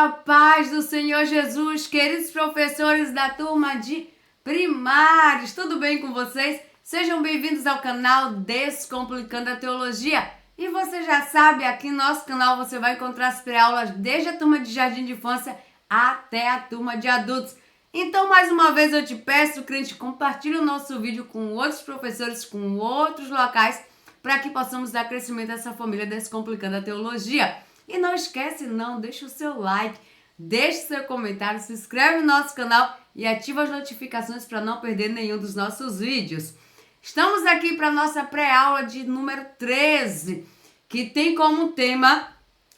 A paz do Senhor Jesus, queridos professores da turma de primários, tudo bem com vocês? Sejam bem-vindos ao canal Descomplicando a Teologia. E você já sabe, aqui no nosso canal você vai encontrar as pré-aulas desde a turma de jardim de infância até a turma de adultos. Então, mais uma vez eu te peço, crente, compartilhe o nosso vídeo com outros professores, com outros locais, para que possamos dar crescimento a essa família Descomplicando a Teologia. E não esquece não, deixa o seu like, deixa o seu comentário, se inscreve no nosso canal e ativa as notificações para não perder nenhum dos nossos vídeos. Estamos aqui para a nossa pré-aula de número 13, que tem como tema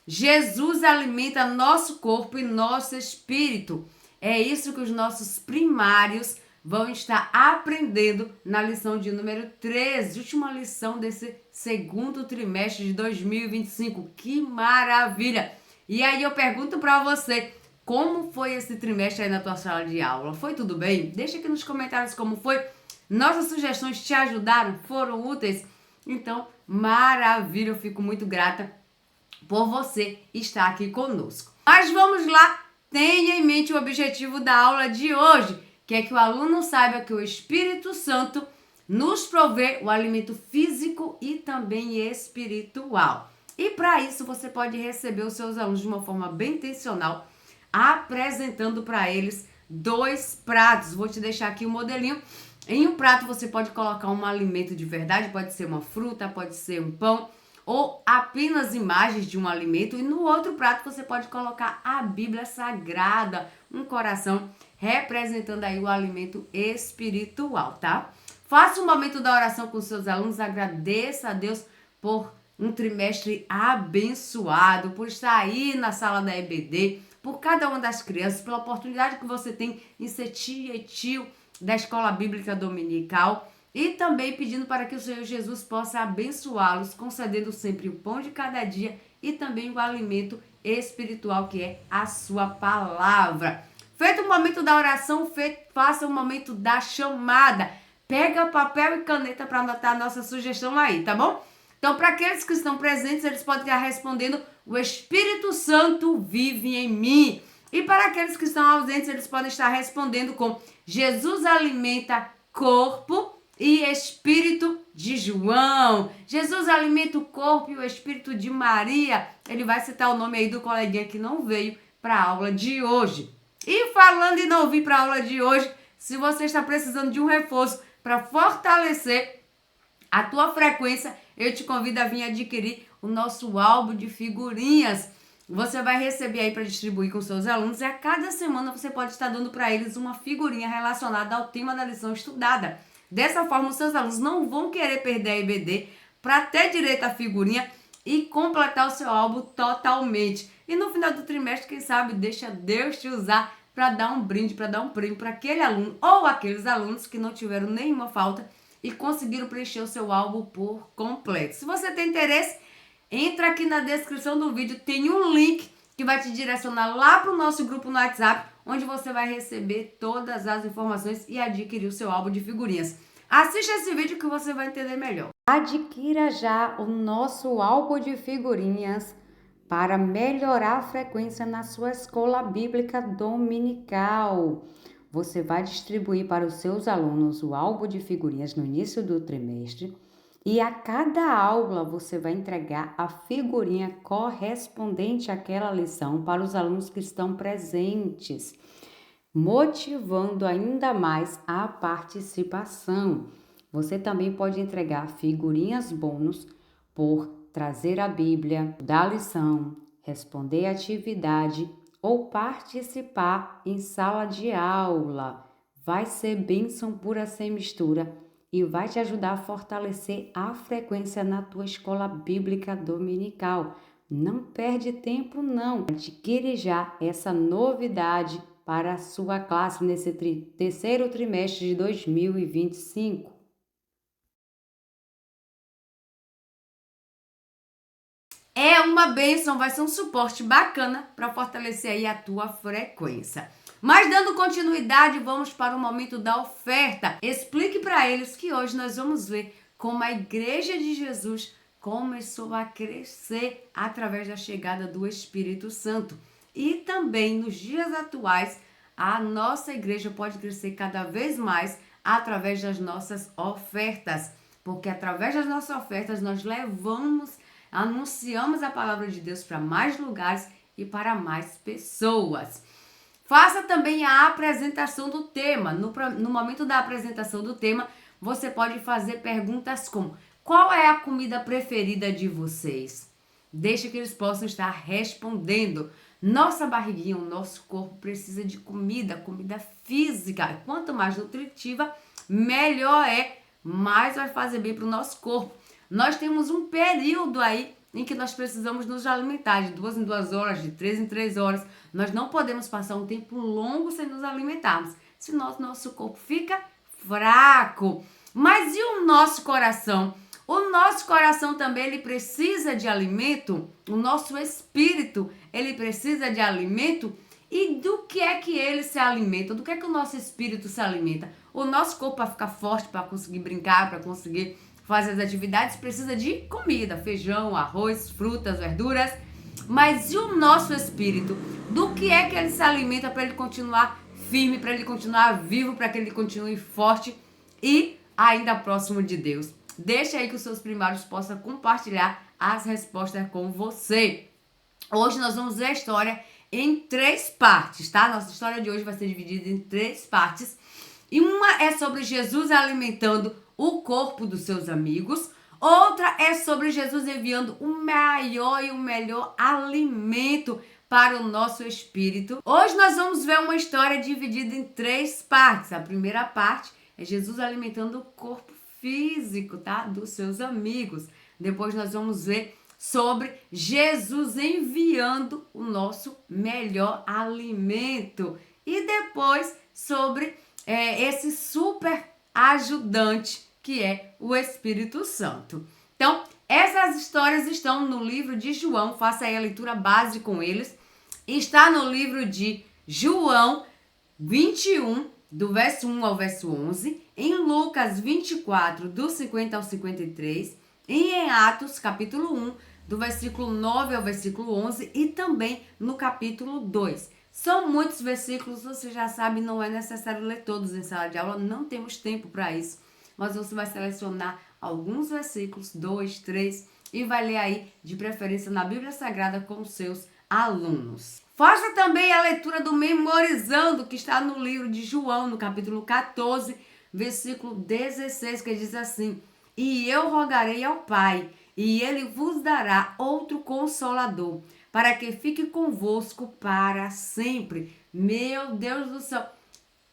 Jesus alimenta nosso corpo e nosso espírito. É isso que os nossos primários vão estar aprendendo na lição de número 13, última lição desse segundo trimestre de 2025. Que maravilha! E aí eu pergunto para você, como foi esse trimestre aí na tua sala de aula? Foi tudo bem? Deixa aqui nos comentários como foi. Nossas sugestões te ajudaram? Foram úteis? Então, maravilha! Eu fico muito grata por você estar aqui conosco. Mas vamos lá! Tenha em mente o objetivo da aula de hoje, que é que o aluno saiba que o Espírito Santo nos provê o alimento físico e também espiritual. E para isso você pode receber os seus alunos de uma forma bem intencional, apresentando para eles 2 pratos. Vou te deixar aqui o modelinho. Em um prato você pode colocar um alimento de verdade, pode ser uma fruta, pode ser um pão, ou apenas imagens de um alimento, e no outro prato você pode colocar a Bíblia Sagrada, um coração representando aí o alimento espiritual, tá? Faça um momento da oração com seus alunos, agradeça a Deus por um trimestre abençoado, por estar aí na sala da EBD, por cada uma das crianças, pela oportunidade que você tem em ser tia e tio da Escola Bíblica Dominical, e também pedindo para que o Senhor Jesus possa abençoá-los, concedendo sempre o pão de cada dia e também o alimento espiritual, que é a sua palavra. Feito o momento da oração, faça o momento da chamada. Pega papel e caneta para anotar a nossa sugestão aí, tá bom? Então, para aqueles que estão presentes, eles podem estar respondendo: o Espírito Santo vive em mim. E para aqueles que estão ausentes, eles podem estar respondendo com: Jesus alimenta corpo e espírito de João. Jesus alimenta o corpo e o espírito de Maria. Ele vai citar o nome aí do coleguinha que não veio para a aula de hoje. E falando em não vir para a aula de hoje, se você está precisando de um reforço para fortalecer a tua frequência, eu te convido a vir adquirir o nosso álbum de figurinhas. Você vai receber aí para distribuir com seus alunos, e a cada semana você pode estar dando para eles uma figurinha relacionada ao tema da lição estudada. Dessa forma, os seus alunos não vão querer perder a EBD para ter direito à figurinha e completar o seu álbum totalmente. E no final do trimestre, quem sabe, deixa Deus te usar para dar um brinde, para dar um prêmio para aquele aluno ou aqueles alunos que não tiveram nenhuma falta e conseguiram preencher o seu álbum por completo. Se você tem interesse, entra aqui na descrição do vídeo, tem um link que vai te direcionar lá para o nosso grupo no WhatsApp, onde você vai receber todas as informações e adquirir o seu álbum de figurinhas. Assista esse vídeo que você vai entender melhor. Adquira já o nosso álbum de figurinhas para melhorar a frequência na sua escola bíblica dominical. Você vai distribuir para os seus alunos o álbum de figurinhas no início do trimestre, e a cada aula você vai entregar a figurinha correspondente àquela lição para os alunos que estão presentes, motivando ainda mais a participação. Você também pode entregar figurinhas bônus por trazer a Bíblia, dar lição, responder atividade ou participar em sala de aula. Vai ser bênção pura sem mistura e vai te ajudar a fortalecer a frequência na tua escola bíblica dominical. Não perde tempo não. Adquire já essa novidade para a sua classe nesse terceiro trimestre de 2025. É uma bênção, vai ser um suporte bacana para fortalecer aí a tua frequência. Mas dando continuidade, vamos para o momento da oferta. Explique para eles que hoje nós vamos ver como a Igreja de Jesus começou a crescer através da chegada do Espírito Santo. E também nos dias atuais, a nossa igreja pode crescer cada vez mais através das nossas ofertas, porque através das nossas ofertas nós anunciamos a palavra de Deus para mais lugares e para mais pessoas. Faça também a apresentação do tema. No momento da apresentação do tema, você pode fazer perguntas como: qual é a comida preferida de vocês? Deixa que eles possam estar respondendo. Nossa barriguinha, o nosso corpo precisa de comida física. Quanto mais nutritiva, melhor é, mais vai fazer bem para o nosso corpo. Nós temos um período aí em que nós precisamos nos alimentar de 2 em 2 horas, de 3 em 3 horas. Nós não podemos passar um tempo longo sem nos alimentarmos, senão o nosso corpo fica fraco. Mas e o nosso coração? O nosso coração também ele precisa de alimento, o nosso espírito ele precisa de alimento. E do que é que ele se alimenta? Do que é que o nosso espírito se alimenta? O nosso corpo, para ficar forte, para conseguir brincar, para conseguir fazer as atividades, precisa de comida, feijão, arroz, frutas, verduras. Mas e o nosso espírito? Do que é que ele se alimenta para ele continuar firme, para ele continuar vivo, para que ele continue forte e ainda próximo de Deus? Deixa aí que os seus primários possam compartilhar as respostas com você. Hoje nós vamos ver a história em 3 partes, tá? Nossa história de hoje vai ser dividida em 3 partes. E uma é sobre Jesus alimentando o corpo dos seus amigos. Outra é sobre Jesus enviando o maior e o melhor alimento para o nosso espírito. Hoje nós vamos ver uma história dividida em 3 partes. A primeira parte é Jesus alimentando o corpo físico, tá? Dos seus amigos. Depois nós vamos ver sobre Jesus enviando o nosso melhor alimento. E depois sobre esse super ajudante que é o Espírito Santo. Então, essas histórias estão no livro de João, faça aí a leitura base com eles. Está no livro de João 21, do verso 1 ao verso 11, em Lucas 24, do 50 ao 53, e em Atos, capítulo 1, do versículo 9 ao versículo 11, e também no capítulo 2. São muitos versículos, você já sabe, não é necessário ler todos em sala de aula, não temos tempo para isso. Mas você vai selecionar alguns versículos, 2, 3, e vai ler aí, de preferência, na Bíblia Sagrada com os seus alunos. Faça também a leitura do Memorizando, que está no livro de João, no capítulo 14, versículo 16, que diz assim: e eu rogarei ao Pai, e ele vos dará outro Consolador, para que fique convosco para sempre. Meu Deus do céu,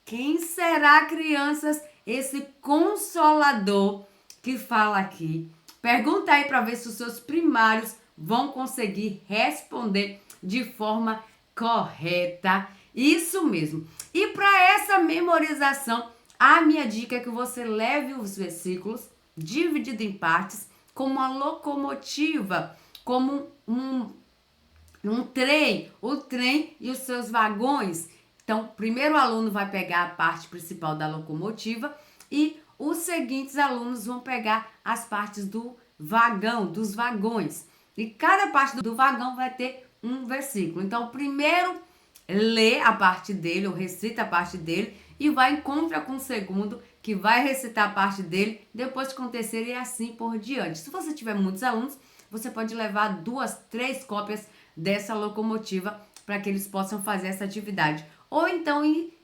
quem será, crianças, esse Consolador que fala aqui? Pergunta aí para ver se os seus primários vão conseguir responder de forma correta. Isso mesmo. E para essa memorização, a minha dica é que você leve os versículos divididos em partes, como uma locomotiva, como um trem, o trem e os seus vagões. Então, primeiro o aluno vai pegar a parte principal da locomotiva e os seguintes alunos vão pegar as partes do vagão, dos vagões. E cada parte do vagão vai ter um versículo. Então, primeiro lê a parte dele, ou recita a parte dele, e vai em contra com o segundo, que vai recitar a parte dele, depois com o terceiro e assim por diante. Se você tiver muitos alunos, você pode levar 2, 3 cópias dessa locomotiva para que eles possam fazer essa atividade. Ou então ir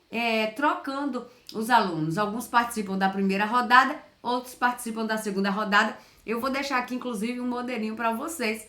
trocando os alunos. Alguns participam da primeira rodada, outros participam da segunda rodada. Eu vou deixar aqui, inclusive, um modelinho para vocês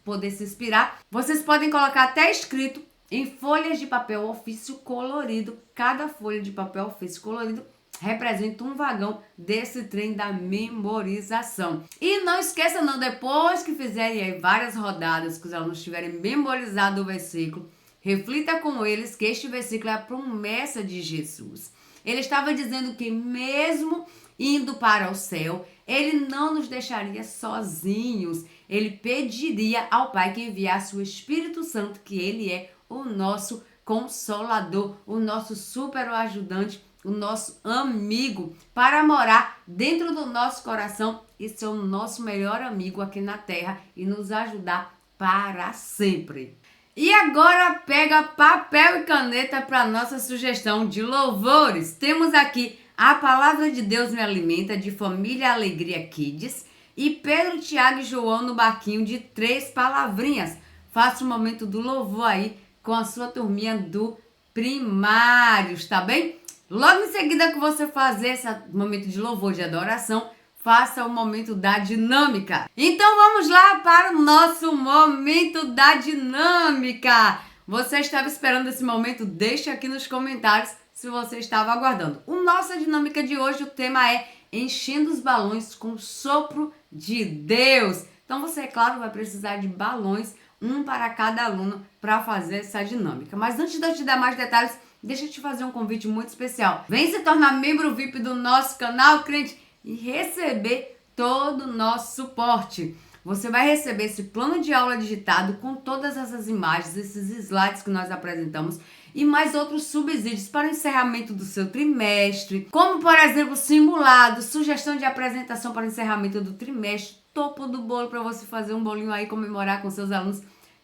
poderem se inspirar. Vocês podem colocar até escrito em folhas de papel ofício colorido. Cada folha de papel ofício colorido representa um vagão desse trem da memorização. E não esqueça não, depois que fizerem aí várias rodadas, que os alunos tiverem memorizado o versículo, reflita com eles que este versículo é a promessa de Jesus. Ele estava dizendo que mesmo indo para o céu, ele não nos deixaria sozinhos. Ele pediria ao Pai que enviasse o Espírito Santo, que ele é o nosso Consolador, o nosso super ajudante, o nosso amigo, para morar dentro do nosso coração e ser o nosso melhor amigo aqui na terra e nos ajudar para sempre. E agora pega papel e caneta para nossa sugestão de louvores. Temos aqui A Palavra de Deus Me Alimenta, de Família Alegria Kids, e Pedro, Tiago e João no barquinho de 3 palavrinhas. Faça o momento do louvor aí com a sua turminha do primários, tá bem? Logo em seguida que você fazer esse momento de louvor, de adoração, faça o momento da dinâmica. Então vamos lá para o nosso momento da dinâmica. Você estava esperando esse momento? Deixa aqui nos comentários se você estava aguardando. Nossa dinâmica de hoje, o tema é enchendo os balões com o sopro de Deus. Então você, é claro, vai precisar de balões, um para cada aluno, para fazer essa dinâmica. Mas antes de eu te dar mais detalhes, deixa eu te fazer um convite muito especial. Vem se tornar membro VIP do nosso canal, crente, e receber todo o nosso suporte. Você vai receber esse plano de aula digitado com todas essas imagens, esses slides que nós apresentamos e mais outros subsídios para o encerramento do seu trimestre, como por exemplo simulado, sugestão de apresentação para o encerramento do trimestre, topo do bolo para você fazer um bolinho aí, comemorar com seus alunos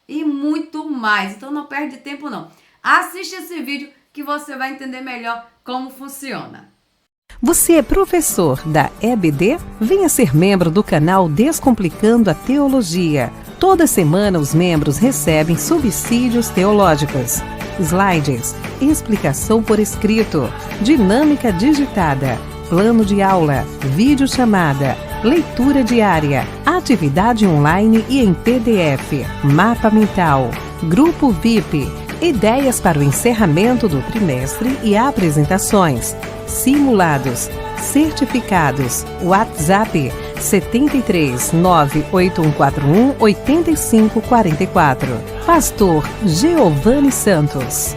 e muito mais. Então não perde tempo não. Assiste esse vídeo que você vai entender melhor como funciona. Você é professor da EBD? Venha ser membro do canal Descomplicando a Teologia. Toda semana os membros recebem subsídios teológicos, slides, explicação por escrito, dinâmica digitada, plano de aula, videochamada, leitura diária, atividade online e em PDF, mapa mental, grupo VIP, ideias para o encerramento do trimestre e apresentações, simulados, certificados, WhatsApp 73 98141 8544. Pastor Giovanni Santos.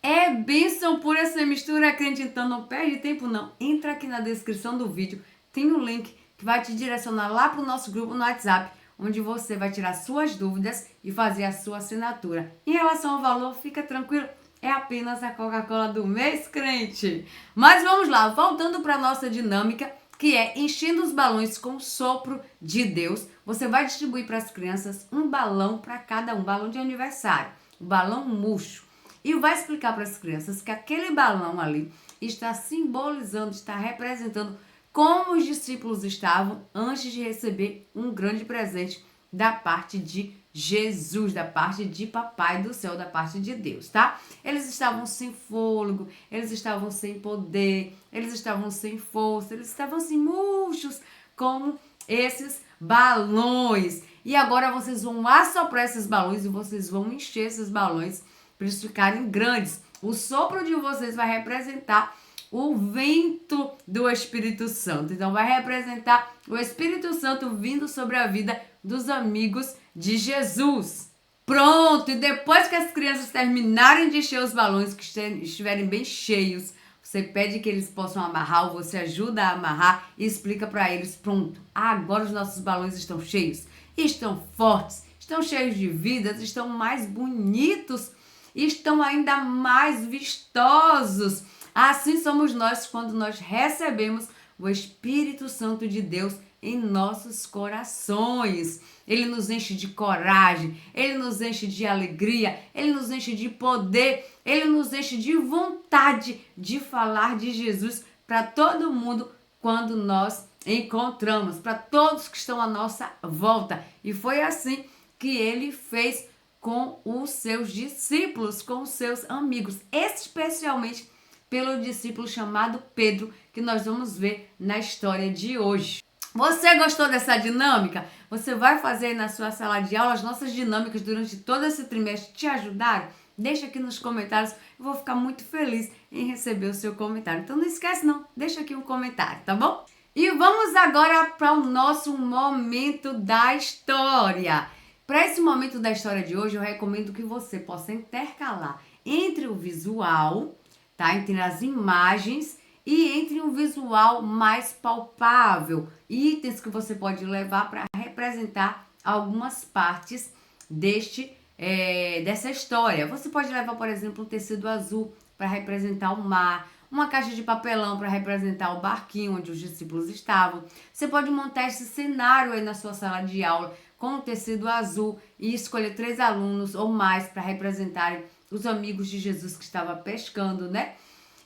É bênção pura essa mistura, crente, então não perde tempo não. Entra aqui na descrição do vídeo, tem um link que vai te direcionar lá para o nosso grupo no WhatsApp, onde você vai tirar suas dúvidas e fazer a sua assinatura. Em relação ao valor, fica tranquilo, é apenas a Coca-Cola do mês, crente. Mas vamos lá, voltando para a nossa dinâmica, que é enchendo os balões com o sopro de Deus. Você vai distribuir para as crianças um balão para cada um, balão de aniversário, um balão murcho. E vai explicar para as crianças que aquele balão ali está simbolizando, está representando como os discípulos estavam antes de receber um grande presente da parte de Jesus, da parte de Papai do Céu, da parte de Deus, tá? Eles estavam sem fôlego, eles estavam sem poder, eles estavam sem força, eles estavam assim murchos como esses balões. E agora vocês vão assoprar esses balões e vocês vão encher esses balões para eles ficarem grandes. O sopro de vocês vai representar o vento do Espírito Santo. Então vai representar o Espírito Santo vindo sobre a vida dos amigos de Jesus. Pronto! E depois que as crianças terminarem de encher os balões, que estiverem bem cheios, você pede que eles possam amarrar, ou você ajuda a amarrar e explica para eles, pronto, agora os nossos balões estão cheios, estão fortes, estão cheios de vida, estão mais bonitos, estão ainda mais vistosos. Assim somos nós quando nós recebemos o Espírito Santo de Deus em nossos corações. Ele nos enche de coragem, ele nos enche de alegria, ele nos enche de poder, ele nos enche de vontade de falar de Jesus para todo mundo quando nós encontramos, para todos que estão à nossa volta. E foi assim que ele fez com os seus discípulos, com os seus amigos, especialmente pelo discípulo chamado Pedro, que nós vamos ver na história de hoje. Você gostou dessa dinâmica? Você vai fazer na sua sala de aula as nossas dinâmicas durante todo esse trimestre te ajudaram? Deixa aqui nos comentários, eu vou ficar muito feliz em receber o seu comentário. Então não esquece não, deixa aqui um comentário, tá bom? E vamos agora para o nosso momento da história. Para esse momento da história de hoje, eu recomendo que você possa intercalar entre o visual, tá? Entre as imagens e entre um visual mais palpável, itens que você pode levar para representar algumas partes dessa história. Você pode levar, por exemplo, um tecido azul para representar o mar, uma caixa de papelão para representar o barquinho onde os discípulos estavam. Você pode montar esse cenário aí na sua sala de aula com um tecido azul e escolher 3 alunos ou mais para representarem os amigos de Jesus que estavam pescando, né?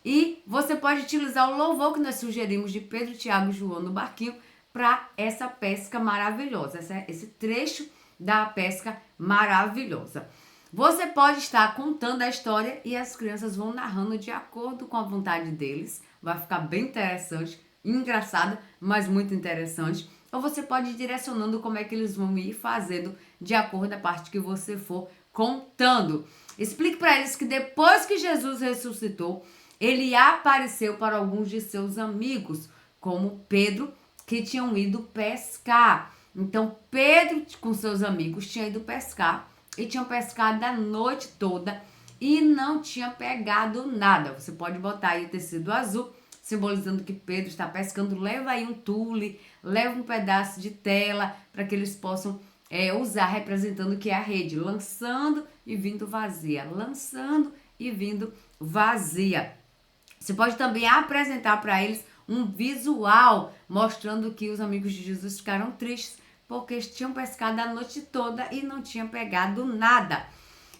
E você pode utilizar o louvor que nós sugerimos de Pedro, Tiago e João no barquinho para essa pesca maravilhosa, esse trecho da pesca maravilhosa. Você pode estar contando a história e as crianças vão narrando de acordo com a vontade deles. Vai ficar bem interessante, engraçado, mas muito interessante. Ou você pode ir direcionando como é que eles vão ir fazendo de acordo com a parte que você for contando. Explique para eles que depois que Jesus ressuscitou, ele apareceu para alguns de seus amigos, como Pedro, que tinham ido pescar. Então, Pedro, com seus amigos, tinha ido pescar e tinham pescado a noite toda e não tinha pegado nada. Você pode botar aí o tecido azul, simbolizando que Pedro está pescando. Leva aí um tule, leva um pedaço de tela para que eles possam usar, representando que é a rede, lançando e vindo vazia, lançando e vindo vazia. Você pode também apresentar para eles um visual mostrando que os amigos de Jesus ficaram tristes porque eles tinham pescado a noite toda e não tinham pegado nada.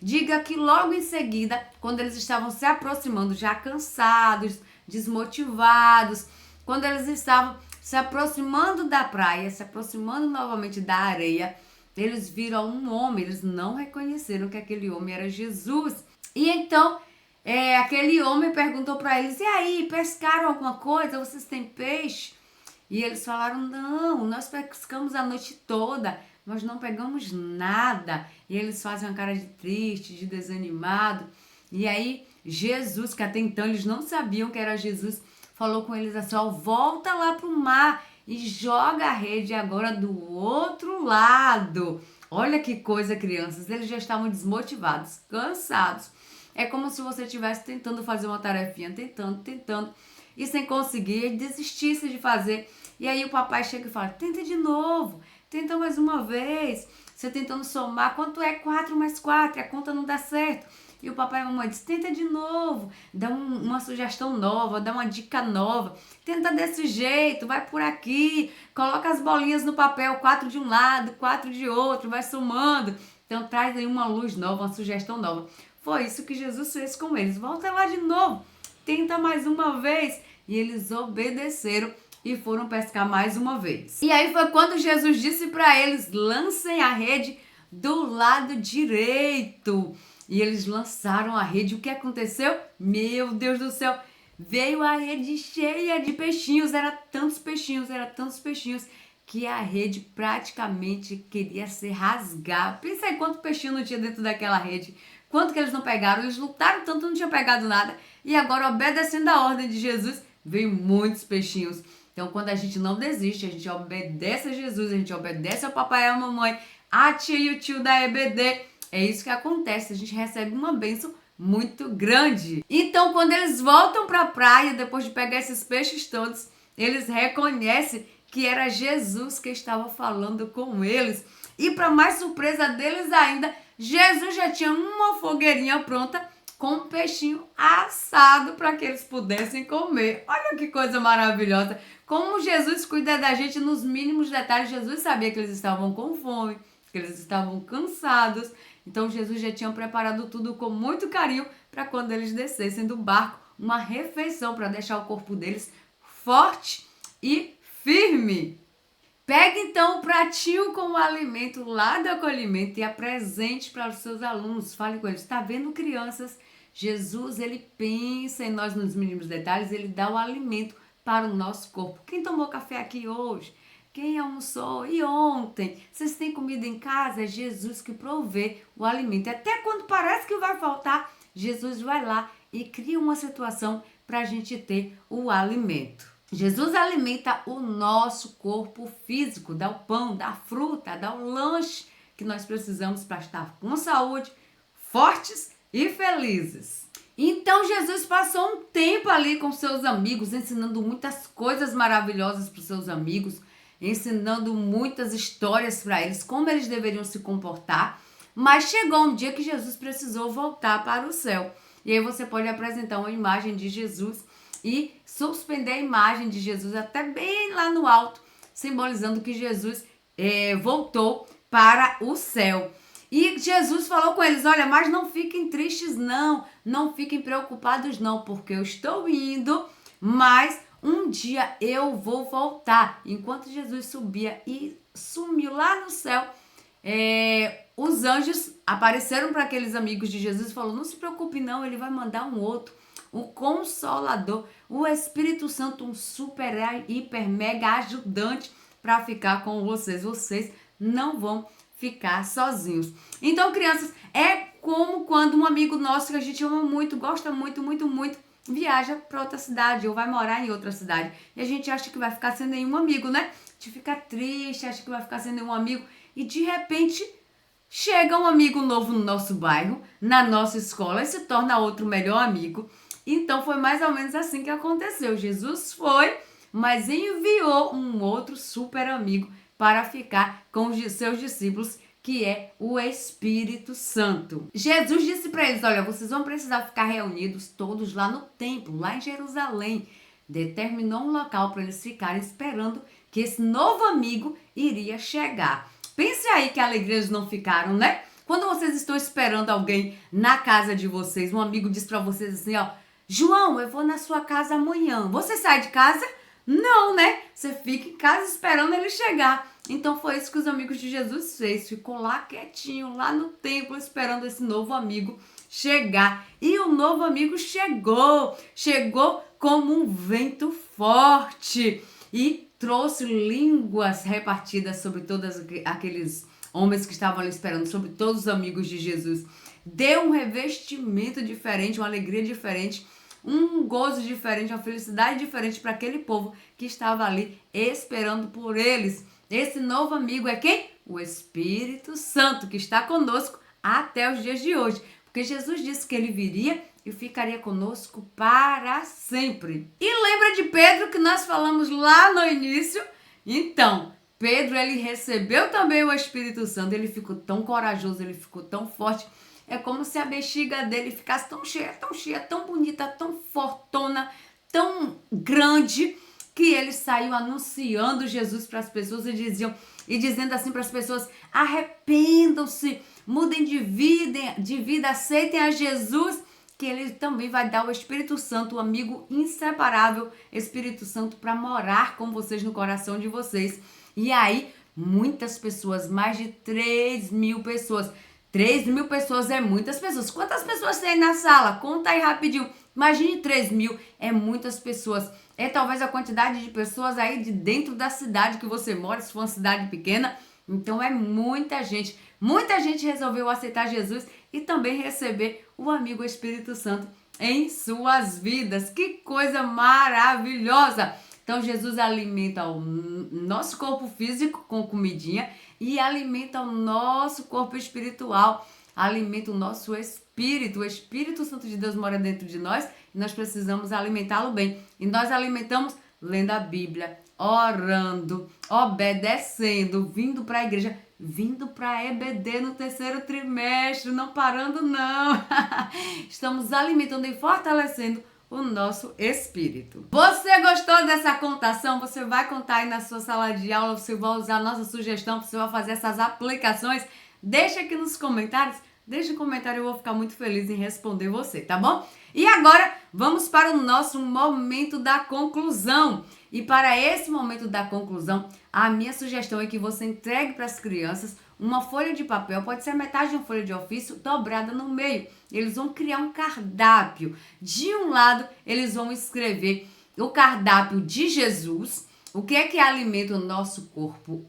Diga que logo em seguida, quando eles estavam se aproximando, já cansados, desmotivados, quando eles estavam se aproximando da praia, se aproximando novamente da areia, eles viram um homem, eles não reconheceram que aquele homem era Jesus. E então, aquele homem perguntou para eles, e aí, pescaram alguma coisa? Vocês têm peixe? E eles falaram, não, nós pescamos a noite toda, nós não pegamos nada. E eles fazem uma cara de triste, de desanimado. E aí, Jesus, que até então eles não sabiam que era Jesus, falou com eles assim, volta lá pro mar e joga a rede agora do outro lado. Olha que coisa, crianças, eles já estavam desmotivados, cansados. É como se você estivesse tentando fazer uma tarefinha, tentando, e sem conseguir, desistisse de fazer. E aí o papai chega e fala, tenta de novo, tenta mais uma vez. Você tentando somar, quanto é 4 mais 4? A conta não dá certo. E o papai e a mamãe diz, tenta de novo, dá uma sugestão nova, dá uma dica nova. Tenta desse jeito, vai por aqui, coloca as bolinhas no papel, 4 de um lado, 4 de outro, vai somando. Então traz aí uma luz nova, uma sugestão nova. Foi isso que Jesus fez com eles. Volta lá de novo, tenta mais uma vez. E eles obedeceram e foram pescar mais uma vez. E aí foi quando Jesus disse para eles, lancem a rede do lado direito. E eles lançaram a rede. O que aconteceu? Meu Deus do céu! Veio a rede cheia de peixinhos. Era tantos peixinhos, que a rede praticamente queria se rasgar. Pensa aí quanto peixinho não tinha dentro daquela rede. Quanto que eles não pegaram? Eles lutaram tanto, não tinham pegado nada. E agora, obedecendo a ordem de Jesus, veio muitos peixinhos. Então, quando a gente não desiste, a gente obedece a Jesus, a gente obedece ao papai e à mamãe, a tia e o tio da EBD, é isso que acontece. A gente recebe uma bênção muito grande. Então, quando eles voltam para a praia, depois de pegar esses peixes todos, eles reconhecem que era Jesus que estava falando com eles. E para mais surpresa deles ainda, Jesus já tinha uma fogueirinha pronta com um peixinho assado para que eles pudessem comer. Olha que coisa maravilhosa. Como Jesus cuida da gente nos mínimos detalhes. Jesus sabia que eles estavam com fome, que eles estavam cansados. Então Jesus já tinha preparado tudo com muito carinho para quando eles descessem do barco, uma refeição para deixar o corpo deles forte e firme. Pegue então o pratinho com o alimento lá do acolhimento e apresente para os seus alunos. Fale com eles. Está vendo, crianças? Jesus, ele pensa em nós nos mínimos detalhes, ele dá o alimento para o nosso corpo. Quem tomou café aqui hoje? Quem almoçou? E ontem? Vocês têm comida em casa? É Jesus que provê o alimento. Até quando parece que vai faltar, Jesus vai lá e cria uma situação para a gente ter o alimento. Jesus alimenta o nosso corpo físico, dá o pão, dá a fruta, dá o lanche que nós precisamos para estar com saúde, fortes e felizes. Então Jesus passou um tempo ali com seus amigos, ensinando muitas coisas maravilhosas para os seus amigos, ensinando muitas histórias para eles, como eles deveriam se comportar. Mas chegou um dia que Jesus precisou voltar para o céu. E aí você pode apresentar uma imagem de Jesus e suspender a imagem de Jesus até bem lá no alto, simbolizando que Jesus voltou para o céu. E Jesus falou com eles, olha, mas não fiquem tristes não fiquem preocupados não, porque eu estou indo, mas um dia eu vou voltar. Enquanto Jesus subia e sumiu lá no céu, os anjos apareceram para aqueles amigos de Jesus e falaram, não se preocupe não, ele vai mandar um outro, o Consolador, o Espírito Santo, um super, hiper, mega ajudante para ficar com vocês. Vocês não vão ficar sozinhos. Então, crianças, é como quando um amigo nosso que a gente ama muito, gosta muito, muito, muito, viaja para outra cidade ou vai morar em outra cidade. E a gente acha que vai ficar sem nenhum amigo, né? A gente fica triste, acha que vai ficar sem nenhum amigo e de repente chega um amigo novo no nosso bairro, na nossa escola e se torna outro melhor amigo. Então foi mais ou menos assim que aconteceu. Jesus foi, mas enviou um outro super amigo para ficar com os seus discípulos, que é o Espírito Santo. Jesus disse para eles, olha, vocês vão precisar ficar reunidos todos lá no templo, lá em Jerusalém. Determinou um local para eles ficarem esperando que esse novo amigo iria chegar. Pense aí que alegria eles não ficaram, né? Quando vocês estão esperando alguém na casa de vocês, um amigo diz para vocês assim, ó, João, eu vou na sua casa amanhã. Você sai de casa? Não, né? Você fica em casa esperando ele chegar. Então foi isso que os amigos de Jesus fez. Ficou lá quietinho, lá no templo, esperando esse novo amigo chegar. E o novo amigo chegou. Chegou como um vento forte. E trouxe línguas repartidas sobre todos aqueles homens que estavam ali esperando, sobre todos os amigos de Jesus. Deu um revestimento diferente, uma alegria diferente, um gozo diferente, uma felicidade diferente para aquele povo que estava ali esperando por eles. Esse novo amigo é quem? O Espírito Santo, que está conosco até os dias de hoje. Porque Jesus disse que ele viria e ficaria conosco para sempre. E lembra de Pedro que nós falamos lá no início? Então, Pedro, ele recebeu também o Espírito Santo, ele ficou tão corajoso, ele ficou tão forte. É como se a bexiga dele ficasse tão cheia, tão bonita, tão fortona, tão grande, que ele saiu anunciando Jesus para as pessoas e dizendo assim para as pessoas, arrependam-se, mudem de vida, aceitem a Jesus, que ele também vai dar o Espírito Santo, o amigo inseparável Espírito Santo, para morar com vocês no coração de vocês. E aí, muitas pessoas, mais de 3.000 pessoas. 3.000 pessoas é muitas pessoas. Quantas pessoas tem na sala? Conta aí rapidinho. Imagine 3.000, é muitas pessoas. É talvez a quantidade de pessoas aí de dentro da cidade que você mora, se for uma cidade pequena. Então é muita gente. Muita gente resolveu aceitar Jesus e também receber o amigo Espírito Santo em suas vidas. Que coisa maravilhosa! Então Jesus alimenta o nosso corpo físico com comidinha e alimenta o nosso corpo espiritual, alimenta o nosso espírito. O Espírito Santo de Deus mora dentro de nós e nós precisamos alimentá-lo bem. E nós alimentamos lendo a Bíblia, orando, obedecendo, vindo para a igreja, vindo para a EBD no 3º trimestre, não parando não. Estamos alimentando e fortalecendo o nosso espírito. Você gostou dessa contação? Você vai contar aí na sua sala de aula, você vai usar a nossa sugestão, você vai fazer essas aplicações? Deixa aqui nos comentários, deixa um comentário, eu vou ficar muito feliz em responder você, tá bom? E agora, vamos para o nosso momento da conclusão. E para esse momento da conclusão, a minha sugestão é que você entregue para as crianças uma folha de papel, pode ser metade de uma folha de ofício dobrada no meio. Eles vão criar um cardápio. De um lado, eles vão escrever o cardápio de Jesus, o que é que alimenta o nosso corpo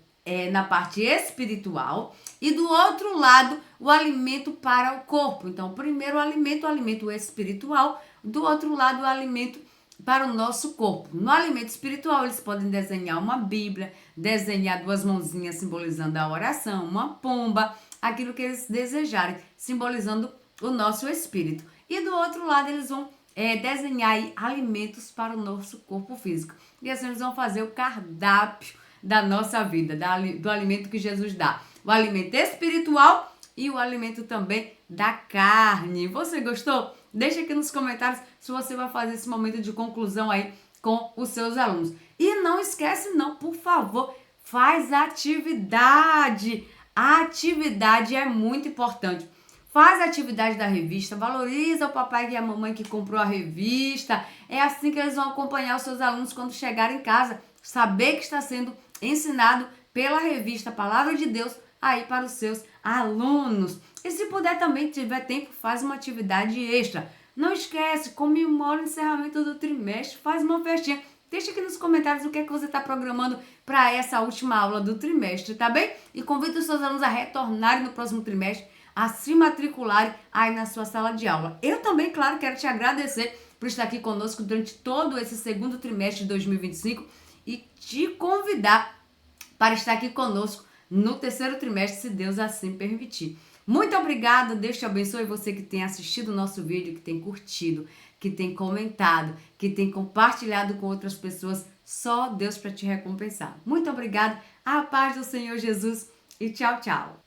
na parte espiritual, e do outro lado, o alimento para o corpo. Então, primeiro o alimento espiritual, do outro lado, o alimento para o nosso corpo. No alimento espiritual, eles podem desenhar uma Bíblia, desenhar 2 mãozinhas simbolizando a oração, uma pomba, aquilo que eles desejarem, simbolizando o nosso espírito. E do outro lado, eles vão desenhar aí alimentos para o nosso corpo físico. E assim eles vão fazer o cardápio da nossa vida, do alimento que Jesus dá. O alimento espiritual e o alimento também da carne. Você gostou? Deixa aqui nos comentários se você vai fazer esse momento de conclusão aí com os seus alunos. E não esquece não, por favor, faz atividade. A atividade é muito importante. Faz a atividade da revista, valoriza o papai e a mamãe que comprou a revista. É assim que eles vão acompanhar os seus alunos quando chegarem em casa. Saber que está sendo ensinado pela revista Palavra de Deus aí para os seus alunos. E se puder também, tiver tempo, faz uma atividade extra. Não esquece, comemora o encerramento do trimestre, faz uma festinha. Deixa aqui nos comentários o que é que você está programando para essa última aula do trimestre, tá bem? E convido os seus alunos a retornarem no próximo trimestre, a se matricularem aí na sua sala de aula. Eu também, claro, quero te agradecer por estar aqui conosco durante todo esse segundo trimestre de 2025 e te convidar para estar aqui conosco no terceiro trimestre, se Deus assim permitir. Muito obrigada, Deus te abençoe, você que tem assistido o nosso vídeo, que tem curtido, que tem comentado, que tem compartilhado com outras pessoas, só Deus para te recompensar. Muito obrigada, a paz do Senhor Jesus e tchau, tchau.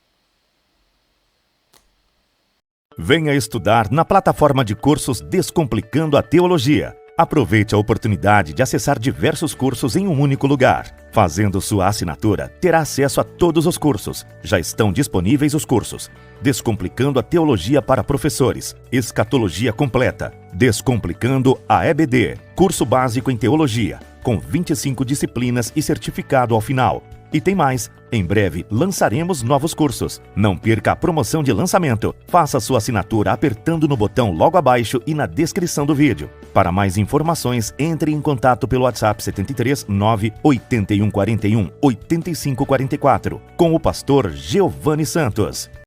Venha estudar na plataforma de cursos Descomplicando a Teologia. Aproveite a oportunidade de acessar diversos cursos em um único lugar. Fazendo sua assinatura, terá acesso a todos os cursos. Já estão disponíveis os cursos: Descomplicando a Teologia para Professores, Escatologia Completa, Descomplicando a EBD, Curso Básico em Teologia, com 25 disciplinas e certificado ao final. E tem mais, em breve lançaremos novos cursos. Não perca a promoção de lançamento. Faça sua assinatura apertando no botão logo abaixo e na descrição do vídeo. Para mais informações, entre em contato pelo WhatsApp 73 98141 8544 com o pastor Giovanni Santos.